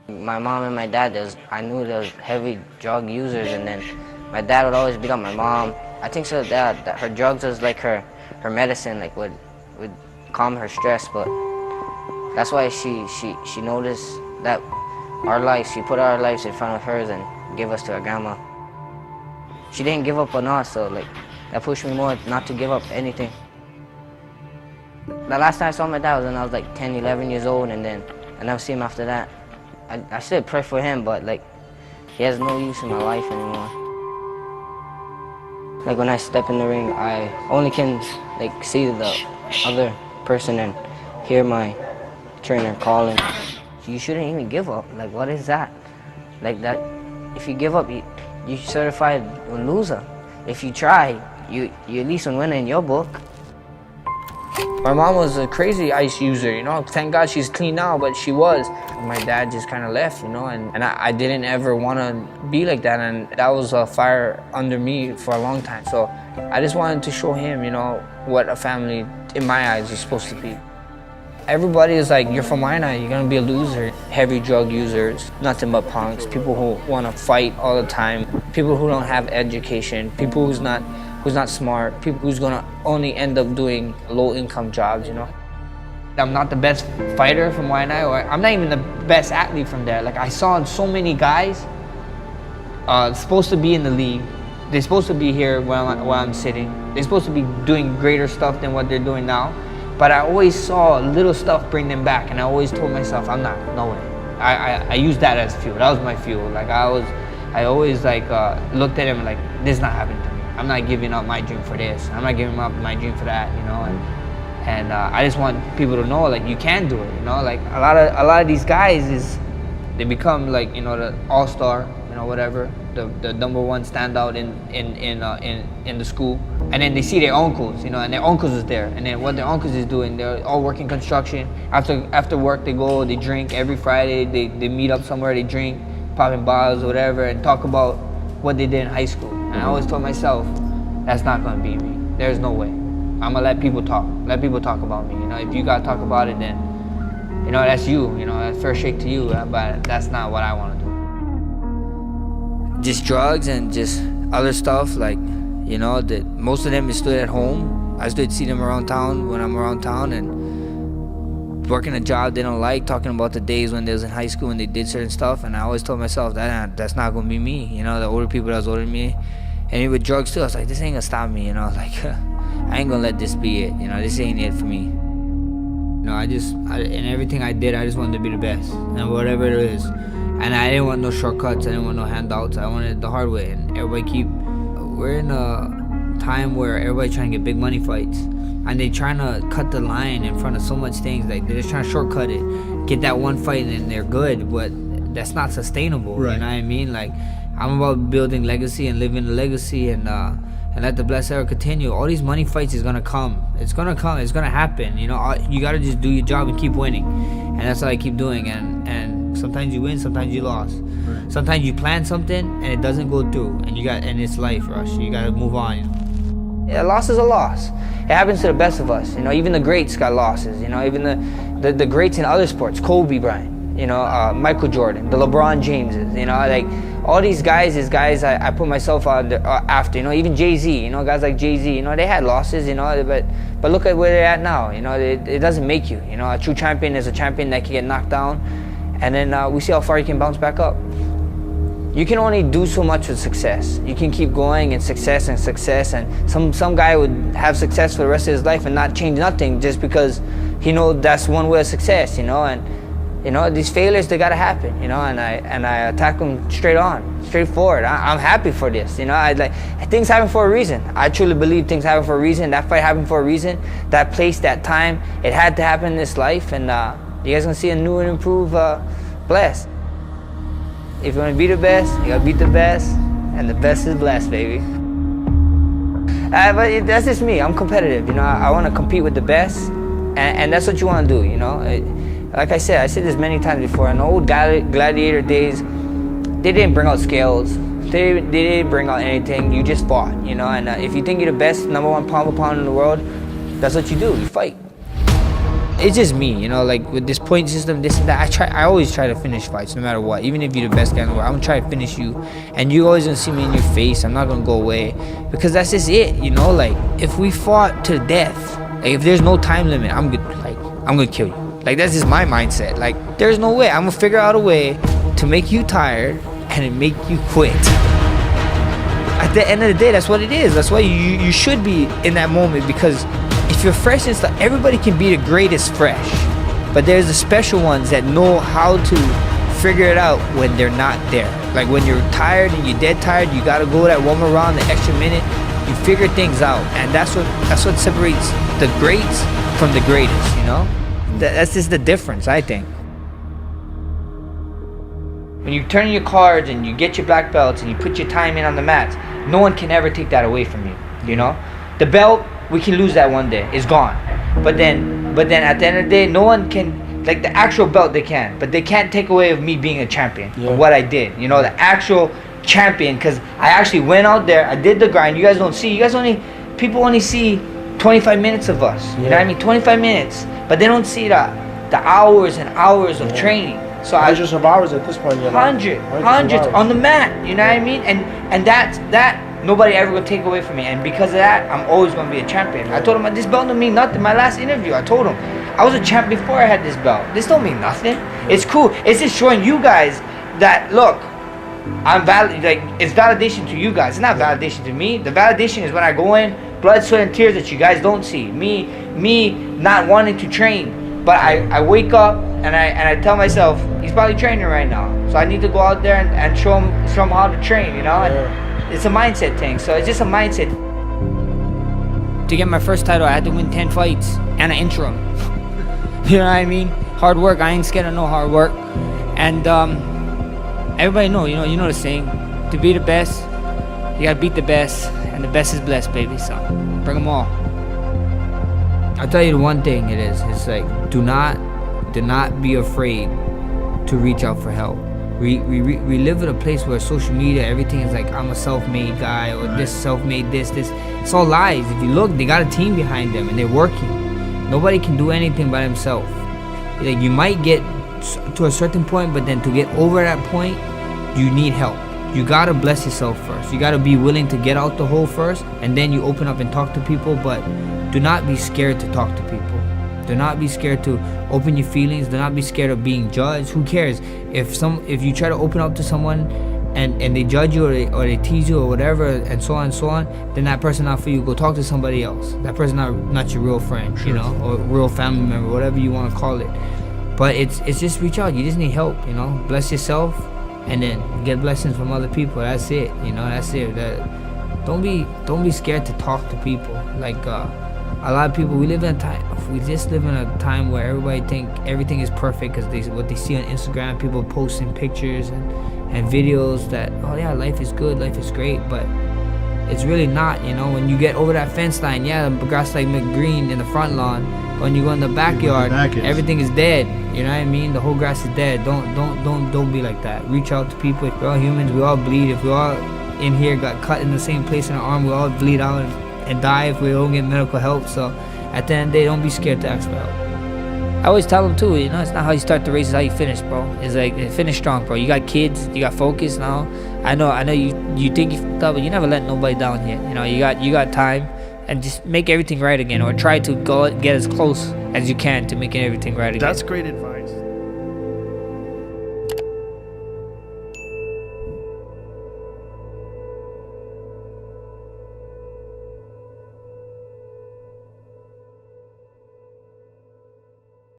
My mom and my dad, I knew there was heavy drug users, and then my dad would always beat up my mom. I think so that her drugs was like her medicine, like would calm her stress, but that's why she noticed that she put our lives in front of hers and gave us to our grandma. She didn't give up on us, so like that pushed me more not to give up anything. The last time I saw my dad was when I was like 10, 11 years old, and then I never see him after that. I still pray for him, but like he has no use in my life anymore. Like when I step in the ring, I only can like see the other person and hear my trainer calling. You shouldn't even give up. Like, what is that? Like that, if you give up, you certified a loser. If you try, you at least will win in your book. My mom was a crazy ice user, you know. Thank God she's clean now, but she was. My dad just kind of left, you know, and I didn't ever want to be like that, and that was a fire under me for a long time. So I just wanted to show him, you know, what a family, in my eyes, is supposed to be. Everybody is like, you're from Waianae, you're gonna be a loser. Heavy drug users, nothing but punks, people who want to fight all the time, people who don't have education, people who's not smart, people who's gonna only end up doing low-income jobs, you know. I'm not the best fighter from Waianae, or I'm not even the best athlete from there. Like, I saw so many guys supposed to be in the league. They're supposed to be here where I'm sitting. They're supposed to be doing greater stuff than what they're doing now. But I always saw little stuff bring them back, and I always told myself, no way. I used that as fuel. That was my fuel. Like, I always like looked at him like, this is not happening to me. I'm not giving up my dream for this. I'm not giving up my dream for that, you know. And I just want people to know, like, you can do it, you know. Like, a lot of these guys they become like, you know, the all-star, you know, whatever, the number one standout in the school, and then they see their uncles, you know, and their uncles is there, and then what their uncles is doing, they're all working construction. After work, they go, they drink every Friday. They meet up somewhere, they drink, popping bottles or whatever, and talk about what they did in high school. And I always told myself, that's not gonna be me. There's no way. I'm gonna let people talk. Let people talk about me. You know, if you gotta talk about it, then, you know, that's you. You know, that's fair shake to you. But that's not what I want to do. Just drugs and just other stuff, like, you know, that most of them is stood at home. I still see them around town when I'm around town, and working a job they don't like, talking about the days when they was in high school and they did certain stuff. And I always told myself that's not gonna be me. You know, the older people that was older than me, and even with drugs too, I was like, this ain't gonna stop me. You know, like I ain't gonna let this be it. You know, this ain't it for me. You know, in everything I did, I just wanted to be the best, and whatever it is. And I didn't want no shortcuts. I didn't want no handouts. I wanted it the hard way. And we're in a time where everybody's trying to get big money fights, and they trying to cut the line in front of so much things. Like, they're just trying to shortcut it, get that one fight, and they're good. But that's not sustainable. Right. You know what I mean? Like, I'm about building legacy and living the legacy, and let the blessed era continue. All these money fights is gonna come. It's gonna come. It's gonna happen. You know, you gotta just do your job and keep winning, and that's what I keep doing. And sometimes you win, sometimes you lost. Right. Sometimes you plan something and it doesn't go through, and it's life, Rush. You gotta move on. You know? Yeah, a loss is a loss. It happens to the best of us. You know, even the greats got losses. You know, even the greats in other sports, Kobe Bryant. You know, Michael Jordan, the LeBron Jameses. You know, like, all these guys is guys I put myself out after. You know, even Jay-Z. You know, guys like Jay-Z. You know, they had losses. You know, but look at where they're at now. You know, it doesn't make you. You know, a true champion is a champion that can get knocked down, and then we see how far you can bounce back up. You can only do so much with success. You can keep going and success, and some guy would have success for the rest of his life and not change nothing just because he knows that's one way of success. You know, and you know, these failures, they gotta happen, you know, and I attack them straight forward. I'm happy for this, you know. Things happen for a reason. I truly believe things happen for a reason. That fight happened for a reason. That place, that time, it had to happen in this life, and you guys gonna see a new and improved Blessed. If you wanna be the best, you gotta beat the best, and the best is blessed, baby. But that's just me. I'm competitive, you know. I wanna compete with the best, and that's what you wanna do, you know. Like I said this many times before, in the old gladiator days, they didn't bring out scales. They didn't bring out anything. You just fought, you know. And if you think you're the best, number one pound for pound in the world, that's what you do. You fight. it's just me, you know, like with this point system, this and that. I always try to finish fights, no matter what. Even if you're the best guy in the world, I'm gonna try to finish you, and you always gonna see me in your face. I'm not gonna go away, because that's just it, you know. Like if we fought to death, like if there's no time limit, I'm gonna kill you. Like that's just my mindset. Like there's no way. I'm gonna figure out a way to make you tired and to make you quit. At the end of the day, that's what it is. That's why you should be in that moment, because if you're fresh and stuff, everybody can be the greatest fresh. But there's the special ones that know how to figure it out when they're not there. Like when you're tired and you're dead tired, you gotta go that one more round, the extra minute. You figure things out, and that's what separates the greats from the greatest, you know? That's just the difference, I think. When you turn your cards and you get your black belts and you put your time in on the mats, no one can ever take that away from you, you know? The belt, we can lose that one day, it's gone. But then at the end of the day, no one can, like the actual belt they can, but they can't take away of me being a champion, of what I did, you know, the actual champion, because I actually went out there, I did the grind. You guys don't see, people only see 25 minutes of us, you know what I mean, 25 minutes, but they don't see the hours and hours of training. So hundreds of hours at this point, you know? Hundreds on the mat, you know what I mean, and that nobody ever gonna take away from me, and because of that, I'm always gonna be a champion. I told him this belt don't mean nothing. My last interview, I told him I was a champ before I had this belt. This don't mean nothing. It's cool. It's just showing you guys that look, I'm valid. Like it's validation to you guys. It's not validation to me. The validation is when I go in, blood, sweat, and tears that you guys don't see. Me not wanting to train, but I wake up and I tell myself he's probably training right now, so I need to go out there and show him how to train. You know. And, it's a mindset thing, so it's just a mindset. To get my first title, I had to win 10 fights and an interim. You know what I mean? Hard work, I ain't scared of no hard work. And everybody know, you know the saying, to be the best, you gotta beat the best, and the best is blessed, baby, so bring them all. I'll tell you the one thing it's like, do not be afraid to reach out for help. We live in a place where social media, everything is like, I'm a self-made guy, or this self-made this. It's all lies. If you look, they got a team behind them and they're working. Nobody can do anything by themselves. Like you might get to a certain point, but then to get over that point, you need help. You gotta bless yourself first. You gotta be willing to get out the hole first, and then you open up and talk to people, but do not be scared to talk to people. Do not be scared to open your feelings. Do not be scared of being judged. Who cares if you try to open up to someone and they judge you or they tease you or whatever and so on, then that person not for you. Go talk to somebody else. That person not your real friend, you know, or real family member, whatever you want to call it. But it's just reach out. You just need help, you know. Bless yourself, and then get blessings from other people. That's it, you know. That's it. Don't be scared to talk to people. Like a lot of people, we just live in a time where everybody think everything is perfect because what they see on Instagram, people posting pictures and videos that, oh yeah, life is good, life is great, but it's really not, you know. When you get over that fence line, yeah, the grass like green in the front lawn. When you go in the backyard, everything is dead. You know what I mean? The whole grass is dead. Don't be like that. Reach out to people. We're all humans. We all bleed. If we all in here got cut in the same place in our arm, we all bleed out and die if we don't get medical help. So at the end of the day, don't be scared to ask for help. I always tell them too, you know, it's not how you start the race, it's how you finish, bro. It's like, finish strong, bro. You got kids, you got focus now. I know you think you fucked up, but you never let nobody down yet. You know, you got time, and just make everything right again, or try to get as close as you can to making everything right again. That's great advice.